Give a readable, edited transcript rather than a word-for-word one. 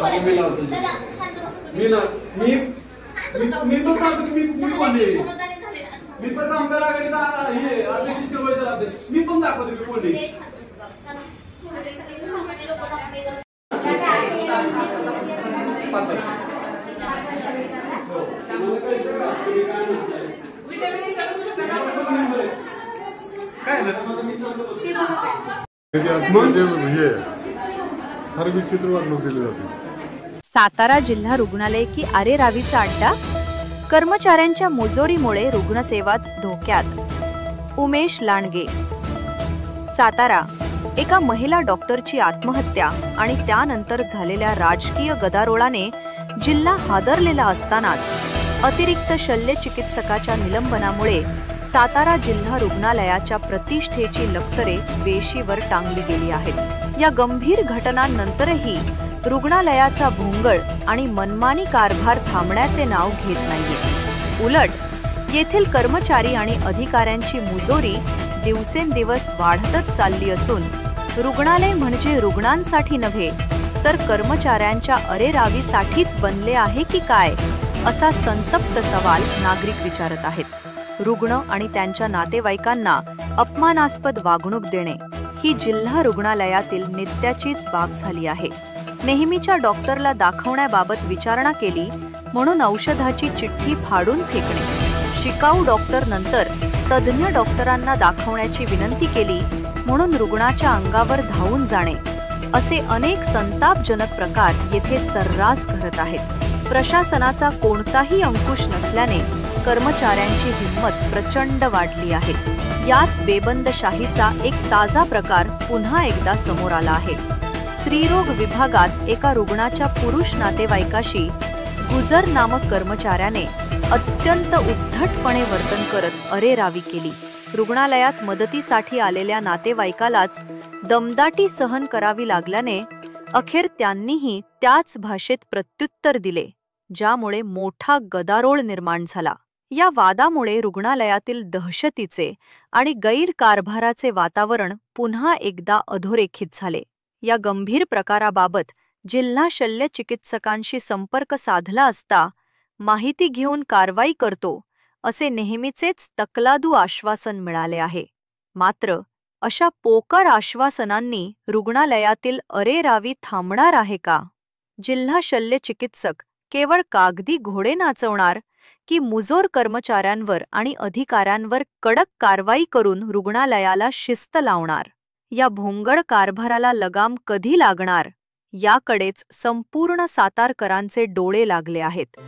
मी ना मी मी पण सांगतो मी कोण आहे. मी पण कामगार आघाडीचा हे अध्यक्ष शिवसेना अध्यक्ष. मी पण दाखवतो मी कोण आहे. काय सातारा जिल्हा रुग्णालय की अरे रावीचा अड्डा. कर्मचाऱ्यांच्या मुजोरीमुळे रुग्णसेवाच धोक्यात. उमेश लांडगे. सातारा. एका महिला डॉक्टरची आत्महत्या आणि त्यानंतर झालेल्या राजकीय गदारोळाने जिल्हा हादरलेला असतानाच अतिरिक्त शल्य चिकित्सकाच्या निलंबनामुळे सातारा जिल्हा रुग्णालयाच्या प्रतिष्ठेची लक्तरे वेशीवर टांगली गेली आहेत. या गंभीर घटनांनंतरही रुग्णालयाचा भोंगळ आणि मनमानी कारभार थांबण्याचे नाव घेत नाहीये. उलट येथील कर्मचारी आणि अधिकाऱ्यांची मुजोरी दिवसेंदिवस वाढतच चालली असून रुग्णालय म्हणजे रुग्णांसाठी नव्हे तर कर्मचाऱ्यांच्या अरेरावीसाठीच बनले आहे की काय, असा संतप्त सवाल नागरिक विचारत आहेत. रुग्ण आणि त्यांच्या नातेवाईकांना अपमानास्पद वागणूक देणे ही जिल्हा रुग्णालयातील नित्याचीच बाब झाली आहे. नेहमीच्या डॉक्टरला दाखवण्याबाबत विचारणा केली म्हणून औषधाची चिठ्ठी फाडून फेकणे, शिकाऊ डॉक्टर नंतर तज्ज्ञ डॉक्टरांना दाखवण्याची विनंती केली म्हणून रुग्णाच्या अंगावर धावून जाणे, असे अनेक संतापजनक प्रकार येथे सर्रास घडत आहेत. प्रशासनाचा कोणताही अंकुश नसल्याने कर्मचाऱ्यांची हिंमत प्रचंड वाढली आहे. याच बेबंदशाहीचा एक ताजा प्रकार पुन्हा एकदा समोर आला आहे. स्त्रीरोग विभागात एका रुग्णाच्या पुरुष नातेवाईकाशी गुजर नामक कर्मचाऱ्याने अत्यंत उद्धटपणे वर्तन करत अरेरावी केली. रुग्णालयात मदतीसाठी आलेल्या नातेवाईकालाच दमदाटी सहन करावी लागल्याने अखेर त्यांनीही त्याच भाषेत प्रत्युत्तर दिले, ज्यामुळे मोठा गदारोळ निर्माण झाला. या वादामुळे रुग्णालयातील दहशतीचे आणि गैरकारभाराचे वातावरण पुन्हा एकदा अधोरेखित झाले. या गंभीर प्रकाराबाबत जिल्हा शल्य चिकित्सकांशी संपर्क साधला असता माहिती घेऊन कारवाई करतो असे नेहमीचेच तकलादू आश्वासन मिळाले आहे. मात्र अशा पोकर आश्वासनांनी रुग्णालयातील अरेरावी थांबणार आहे का? जिल्हा शल्य चिकित्सक केवळ कागदी घोडे नाचवणार की मुजोर कर्मचाऱ्यांवर आणि अधिकाऱ्यांवर कडक कारवाई करून रुग्णालयाला शिस्त लावणार? या भोंगळ कारभाराला लगाम कधी लागणार याकडेच संपूर्ण सातारकरांचे डोळे लागले आहेत.